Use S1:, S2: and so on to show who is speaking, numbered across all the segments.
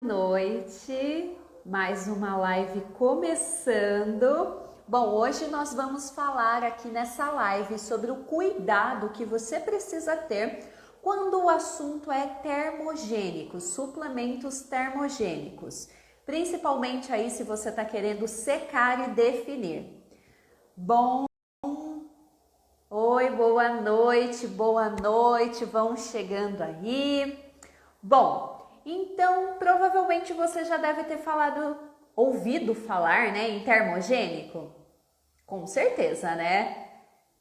S1: Noite, mais uma live começando. Bom, hoje nós vamos falar aqui nessa live sobre o cuidado que você precisa ter quando o assunto é termogênicos, suplementos termogênicos, principalmente aí se você está querendo secar e definir. Bom, oi, boa noite, vão chegando aí. Bom, então provavelmente você já deve ter ouvido falar, né, em termogênico? Com certeza, né?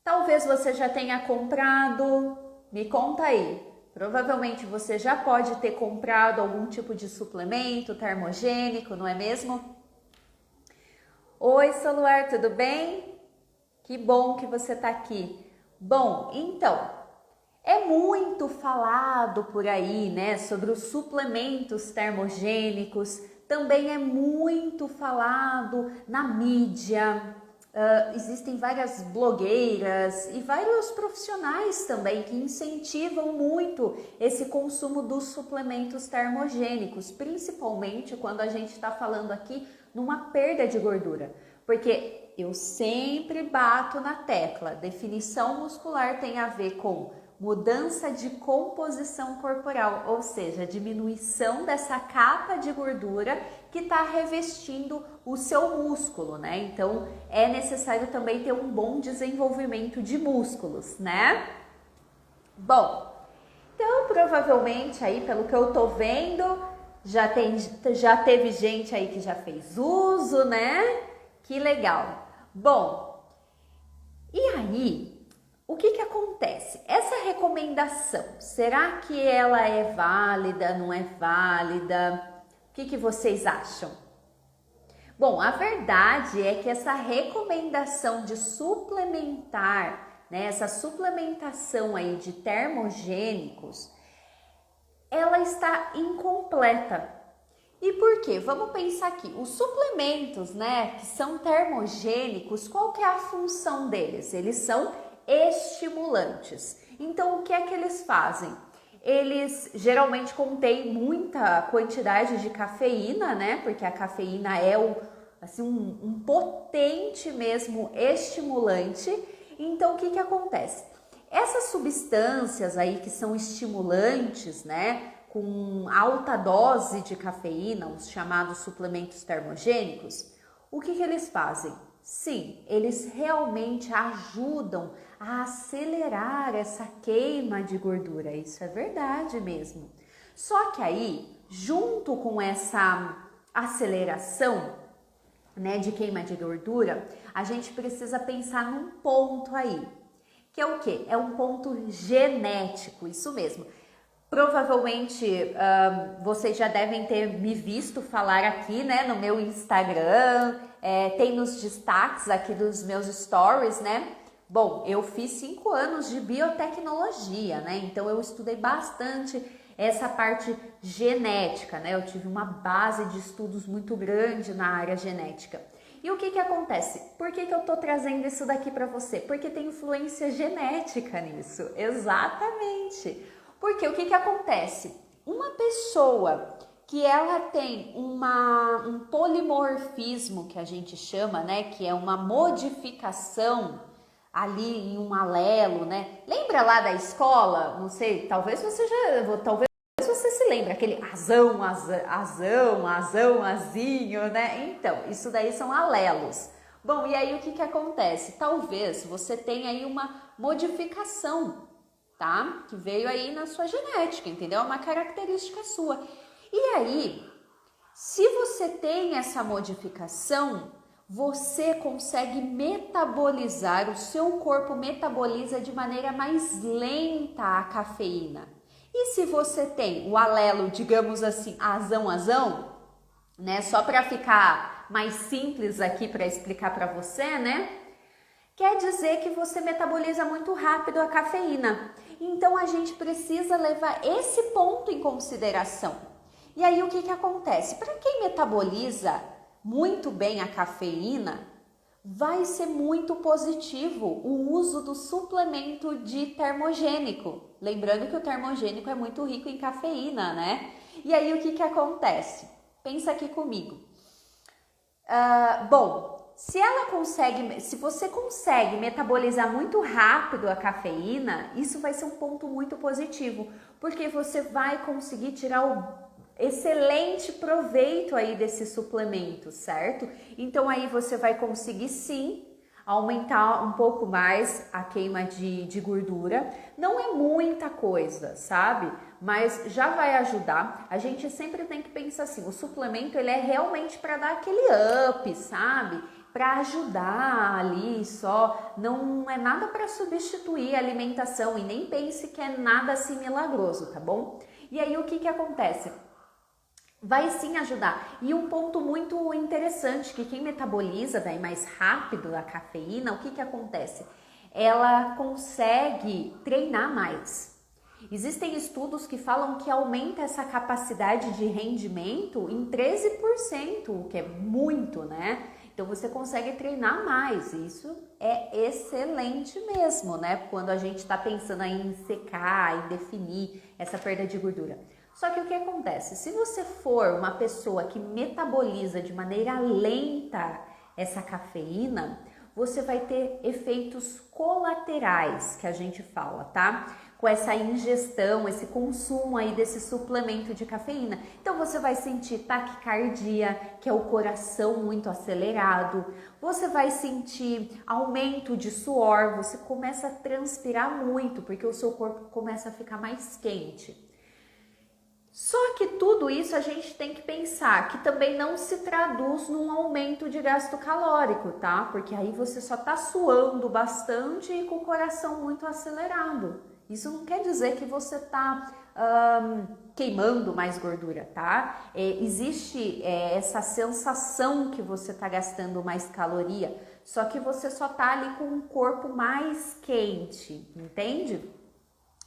S1: Talvez você já tenha comprado, me conta aí. Provavelmente você já pode ter comprado algum tipo de suplemento termogênico, não é mesmo? Oi, Soluar, tudo bem? Que bom que você está aqui. Bom, então, é muito falado por aí, né, sobre os suplementos termogênicos, também é muito falado na mídia, existem várias blogueiras e vários profissionais também que incentivam muito esse consumo dos suplementos termogênicos, principalmente quando a gente está falando aqui numa perda de gordura, porque eu sempre bato na tecla, definição muscular tem a ver com mudança de composição corporal, ou seja, diminuição dessa capa de gordura que está revestindo o seu músculo, né? Então é necessário também ter um bom desenvolvimento de músculos, né? Bom, então provavelmente aí pelo que eu tô vendo já teve gente aí que já fez uso, né? Que legal. Bom, e aí o que acontece? Essa recomendação, será que ela é válida, não é válida? O que vocês acham? Bom, a verdade é que essa recomendação de suplementar, né, essa suplementação aí de termogênicos, ela está incompleta. E por quê? Vamos pensar aqui, os suplementos, né, que são termogênicos, qual que é a função deles? Eles são estimulantes. Então, o que é que eles fazem? Eles geralmente contêm muita quantidade de cafeína, né? Porque a cafeína é um potente mesmo estimulante. Então, o que acontece? Essas substâncias aí que são estimulantes, né? Com alta dose de cafeína, os chamados suplementos termogênicos, o que eles fazem? Sim, eles realmente ajudam a acelerar essa queima de gordura, isso é verdade mesmo. Só que aí, junto com essa aceleração, né, de queima de gordura, a gente precisa pensar num ponto aí, que é o quê? É um ponto genético, isso mesmo. Provavelmente vocês já devem ter me visto falar aqui, né, no meu Instagram, tem nos destaques aqui dos meus stories, né? Bom, eu fiz 5 anos de biotecnologia, né? Então eu estudei bastante essa parte genética, né? Eu tive uma base de estudos muito grande na área genética. E o que acontece? Por que eu tô trazendo isso daqui para você? Porque tem influência genética nisso, exatamente. Porque o que acontece? Uma pessoa que ela tem um polimorfismo, que a gente chama, né? Que é uma modificação ali em um alelo, né? Lembra lá da escola? Não sei, talvez você se lembra, aquele azão, azinho, né? Então, isso daí são alelos. Bom, e aí o que acontece? Talvez você tenha aí uma modificação, tá? Que veio aí na sua genética, entendeu? É uma característica sua. E aí, se você tem essa modificação, você consegue metabolizar, o seu corpo metaboliza de maneira mais lenta a cafeína. E se você tem o alelo, digamos assim, azão, né? Só para ficar mais simples aqui para explicar para você, né? Quer dizer que você metaboliza muito rápido a cafeína. Então a gente precisa levar esse ponto em consideração. E aí o que acontece? Para quem metaboliza muito bem a cafeína, vai ser muito positivo o uso do suplemento de termogênico. Lembrando que o termogênico é muito rico em cafeína, né? E aí o que acontece? Pensa aqui comigo. Bom, se você consegue metabolizar muito rápido a cafeína, isso vai ser um ponto muito positivo, porque você vai conseguir tirar o excelente proveito aí desse suplemento, certo? Então aí você vai conseguir sim aumentar um pouco mais a queima de gordura. Não é muita coisa, sabe? Mas já vai ajudar. A gente sempre tem que pensar assim, o suplemento ele é realmente para dar aquele up, sabe? Para ajudar ali só, não é nada para substituir a alimentação e nem pense que é nada assim milagroso, tá bom? E aí o que acontece? Vai sim ajudar. E um ponto muito interessante, que quem metaboliza daí mais rápido a cafeína, o que acontece? Ela consegue treinar mais. Existem estudos que falam que aumenta essa capacidade de rendimento em 13%, o que é muito, né? Então você consegue treinar mais, isso é excelente mesmo, né? Quando a gente está pensando em secar, em definir essa perda de gordura. Só que o que acontece? Se você for uma pessoa que metaboliza de maneira lenta essa cafeína, você vai ter efeitos colaterais, que a gente fala, tá? Com essa ingestão, esse consumo aí desse suplemento de cafeína. Então você vai sentir taquicardia, que é o coração muito acelerado. Você vai sentir aumento de suor, você começa a transpirar muito, porque o seu corpo começa a ficar mais quente. Só que tudo isso a gente tem que pensar que também não se traduz num aumento de gasto calórico, tá? Porque aí você só tá suando bastante e com o coração muito acelerado. Isso não quer dizer que você tá queimando mais gordura, tá? Existe essa sensação que você tá gastando mais caloria, só que você só tá ali com um corpo mais quente, entende?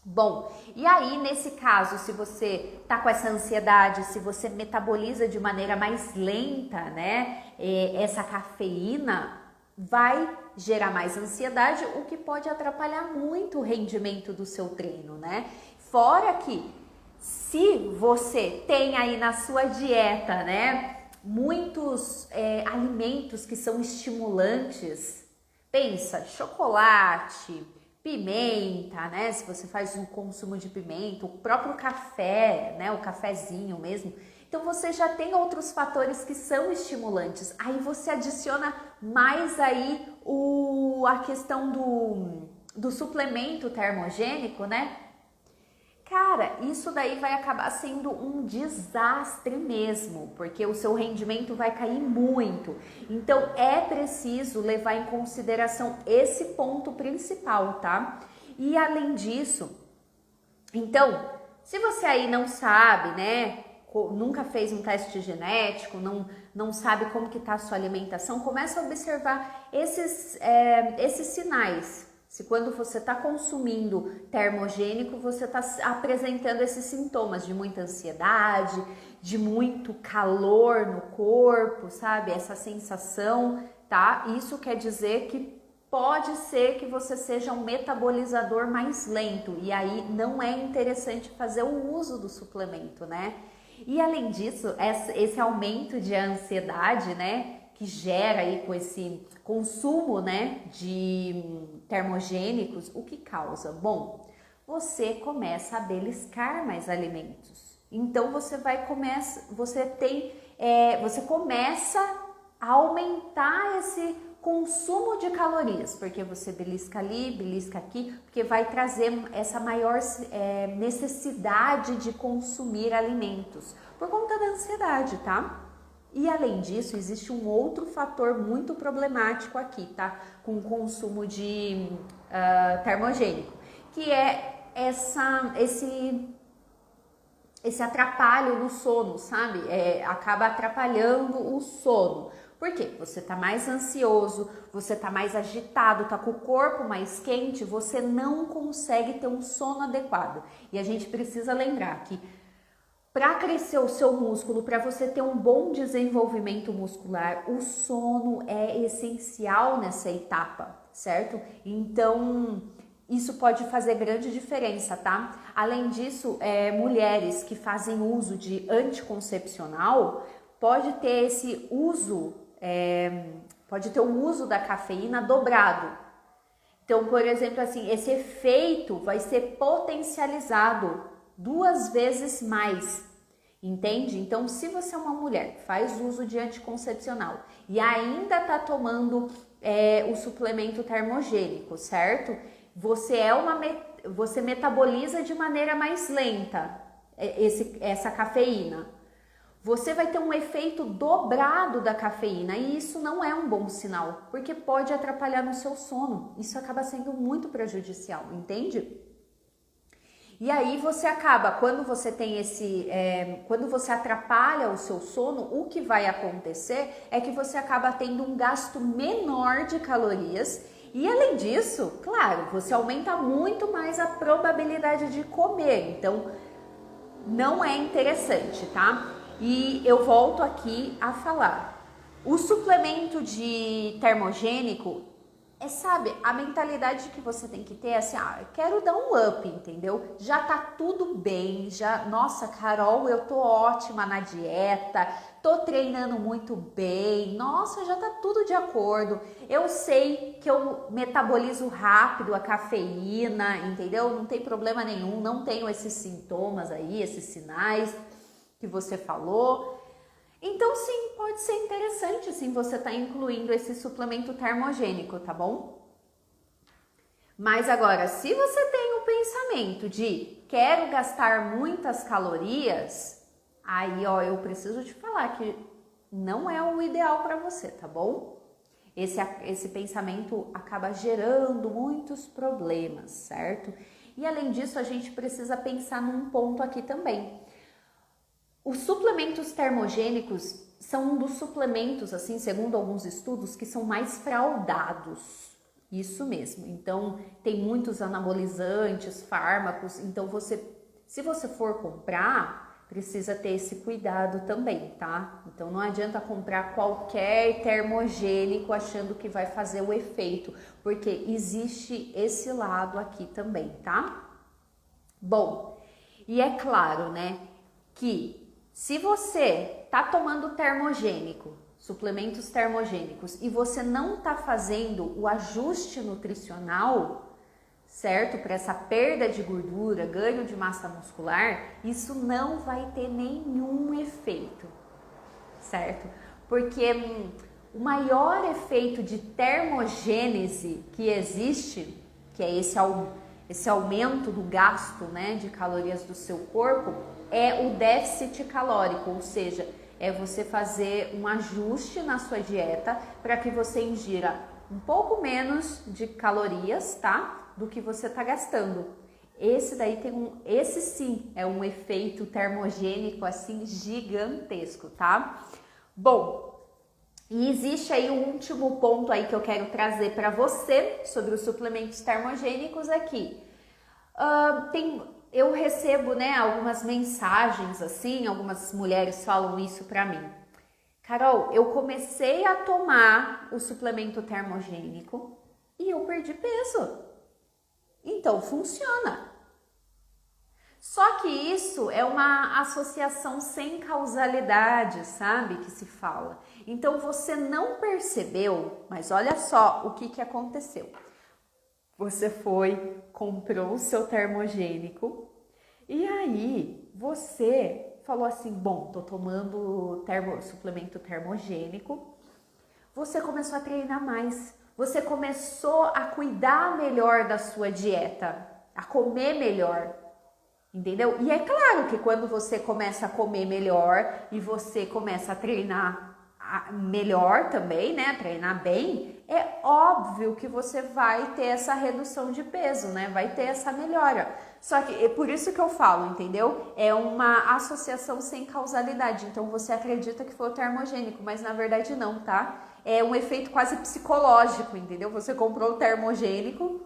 S1: Bom, e aí nesse caso, se você tá com essa ansiedade, se você metaboliza de maneira mais lenta, né, essa cafeína vai gerar mais ansiedade, o que pode atrapalhar muito o rendimento do seu treino, né? Fora que se você tem aí na sua dieta, né, muitos alimentos que são estimulantes, pensa, chocolate, pimenta, né? Se você faz um consumo de pimenta, o próprio café, né? O cafezinho mesmo. Então você já tem outros fatores que são estimulantes. Aí você adiciona mais aí a questão do suplemento termogênico, né? Cara, isso daí vai acabar sendo um desastre mesmo, porque o seu rendimento vai cair muito. Então é preciso levar em consideração esse ponto principal, tá? E além disso, então, se você aí não sabe, né, nunca fez um teste genético, não sabe como que tá a sua alimentação, começa a observar esses sinais. Se quando você está consumindo termogênico, você está apresentando esses sintomas de muita ansiedade, de muito calor no corpo, sabe? Essa sensação, tá? Isso quer dizer que pode ser que você seja um metabolizador mais lento e aí não é interessante fazer o uso do suplemento, né? E além disso, esse aumento de ansiedade, né? Que gera aí com esse consumo, né, de termogênicos, o que causa? Bom, você começa a beliscar mais alimentos. Então você começa a aumentar esse consumo de calorias, porque você belisca ali, belisca aqui, porque vai trazer essa maior necessidade de consumir alimentos por conta da ansiedade, tá? E além disso, existe um outro fator muito problemático aqui, tá? Com o consumo de termogênico, que é esse atrapalho no sono, sabe? Acaba atrapalhando o sono. Por quê? Você tá mais ansioso, você tá mais agitado, tá com o corpo mais quente, você não consegue ter um sono adequado. E a gente precisa lembrar que para crescer o seu músculo, para você ter um bom desenvolvimento muscular, o sono é essencial nessa etapa, certo? Então, isso pode fazer grande diferença, tá? Além disso, mulheres que fazem uso de anticoncepcional pode ter esse uso, pode ter um uso da cafeína dobrado. Então, por exemplo, assim, esse efeito vai ser potencializado 2 vezes mais, entende? Então, se você é uma mulher que faz uso de anticoncepcional e ainda tá tomando o suplemento termogênico, certo? Você metaboliza de maneira mais lenta essa cafeína. Você vai ter um efeito dobrado da cafeína e isso não é um bom sinal, porque pode atrapalhar no seu sono. Isso acaba sendo muito prejudicial, entende? E aí você acaba, quando você tem quando você atrapalha o seu sono, o que vai acontecer é que você acaba tendo um gasto menor de calorias e além disso, claro, você aumenta muito mais a probabilidade de comer, então não é interessante, tá? E eu volto aqui a falar, o suplemento de termogênico sabe, a mentalidade que você tem que ter é assim, eu quero dar um up, entendeu? Já tá tudo bem, nossa, Carol, eu tô ótima na dieta, tô treinando muito bem, nossa, já tá tudo de acordo. Eu sei que eu metabolizo rápido a cafeína, entendeu? Não tem problema nenhum, não tenho esses sintomas aí, esses sinais que você falou. Então sim, pode ser interessante sim você estar incluindo esse suplemento termogênico, tá bom? Mas agora, se você tem o pensamento de quero gastar muitas calorias, aí eu preciso te falar que não é o ideal para você, tá bom? Esse pensamento acaba gerando muitos problemas, certo? E além disso, a gente precisa pensar num ponto aqui também. Os suplementos termogênicos são um dos suplementos, assim, segundo alguns estudos, que são mais fraudados. Isso mesmo. Então, tem muitos anabolizantes, fármacos. Então, se você for comprar, precisa ter esse cuidado também, tá? Então, não adianta comprar qualquer termogênico achando que vai fazer o efeito, porque existe esse lado aqui também, tá? Bom, e é claro, né, que se você tá tomando termogênico, suplementos termogênicos, e você não tá fazendo o ajuste nutricional, certo? Para essa perda de gordura, ganho de massa muscular, isso não vai ter nenhum efeito, certo? Porque o maior efeito de termogênese que existe, que é esse aumento do gasto, né, de calorias do seu corpo, é o déficit calórico, ou seja, é você fazer um ajuste na sua dieta para que você ingira um pouco menos de calorias, tá? Do que você está gastando. Esse sim é um efeito termogênico assim gigantesco, tá? Bom, e existe aí um último ponto aí que eu quero trazer para você sobre os suplementos termogênicos aqui. Eu recebo, né, algumas mensagens assim, algumas mulheres falam isso pra mim. Carol, eu comecei a tomar o suplemento termogênico e eu perdi peso. Então funciona. Só que isso é uma associação sem causalidade, sabe, que se fala. Então você não percebeu, mas olha só o que aconteceu. Você foi, comprou o seu termogênico e aí você falou assim, bom, tô tomando suplemento termogênico. Você começou a treinar mais, você começou a cuidar melhor da sua dieta, a comer melhor, entendeu? E é claro que quando você começa a comer melhor e você começa a treinar melhor também, né, treinar bem, é óbvio que você vai ter essa redução de peso, né, vai ter essa melhora. Só que é por isso que eu falo, entendeu? É uma associação sem causalidade. Então você acredita que foi o termogênico, mas na verdade não, tá? É um efeito quase psicológico, entendeu? Você comprou o termogênico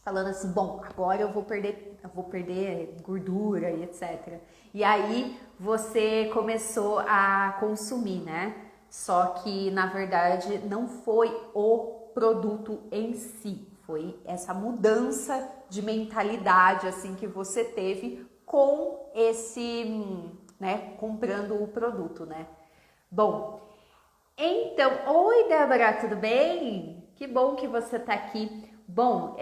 S1: falando assim, bom, agora eu vou perder gordura e etc. E aí você começou a consumir, né? Só que na verdade não foi o produto em si, foi essa mudança de mentalidade assim que você teve com esse, né, comprando o produto, né? Bom, então, oi Débora, tudo bem? Que bom que você tá aqui. Bom,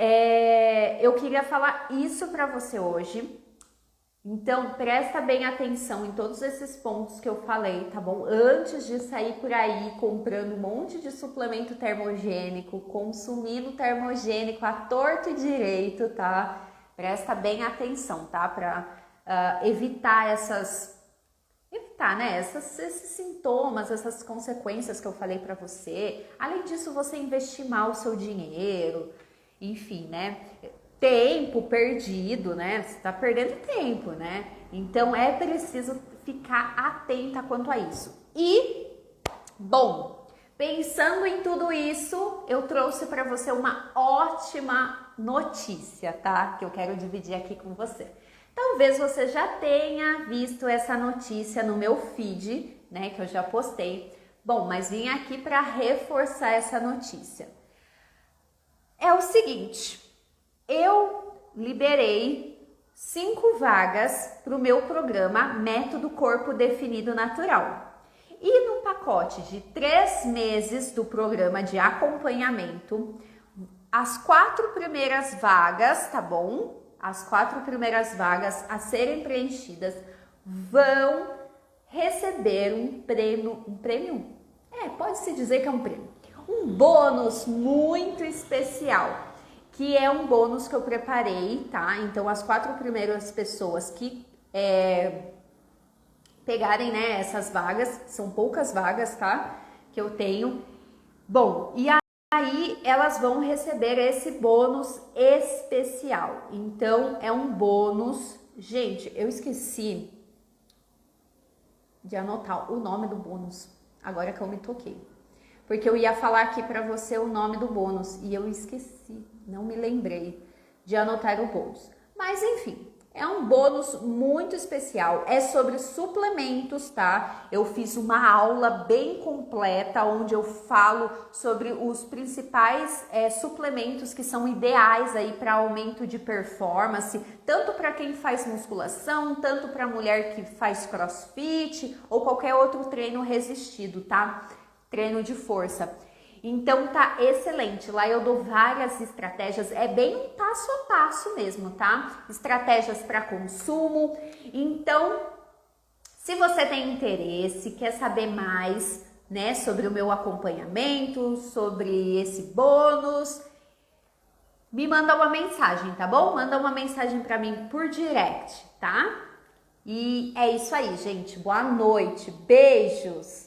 S1: eu queria falar isso para você hoje. Então, presta bem atenção em todos esses pontos que eu falei, tá bom? Antes de sair por aí comprando um monte de suplemento termogênico, consumindo termogênico à torto e direito, tá? Presta bem atenção, tá? Para evitar né? Esses sintomas, essas consequências que eu falei para você. Além disso, você investir o seu dinheiro, enfim, né? Tempo perdido, né? Você tá perdendo tempo, né? Então é preciso ficar atenta quanto a isso. E, bom, pensando em tudo isso, eu trouxe para você uma ótima notícia, tá? Que eu quero dividir aqui com você. Talvez você já tenha visto essa notícia no meu feed, né? Que eu já postei. Bom, mas vim aqui para reforçar essa notícia. É o seguinte. Eu liberei 5 vagas para o meu programa Método Corpo Definido Natural. E no pacote de 3 meses do programa de acompanhamento, as 4 primeiras vagas, tá bom? As 4 primeiras vagas a serem preenchidas vão receber um prêmio? Pode-se dizer que é um prêmio. Um bônus muito especial, que é um bônus que eu preparei, tá? Então, as 4 primeiras pessoas que pegarem, né, essas vagas, são poucas vagas, tá? Que eu tenho. Bom, e aí elas vão receber esse bônus especial. Então, é um bônus... Gente, eu esqueci de anotar o nome do bônus, agora que eu me toquei. Porque eu ia falar aqui para você o nome do bônus e eu esqueci, não me lembrei de anotar o bônus. Mas enfim, é um bônus muito especial, é sobre suplementos, tá? Eu fiz uma aula bem completa onde eu falo sobre os principais suplementos que são ideais aí para aumento de performance, tanto para quem faz musculação, tanto para mulher que faz crossfit ou qualquer outro treino resistido, tá? Treino de força. Então tá excelente, lá eu dou várias estratégias, é bem um passo a passo mesmo, tá? Estratégias para consumo. Então, se você tem interesse, quer saber mais, né, sobre o meu acompanhamento, sobre esse bônus, me manda uma mensagem, tá bom? Manda uma mensagem para mim por direct, tá? E é isso aí, gente. Boa noite, beijos!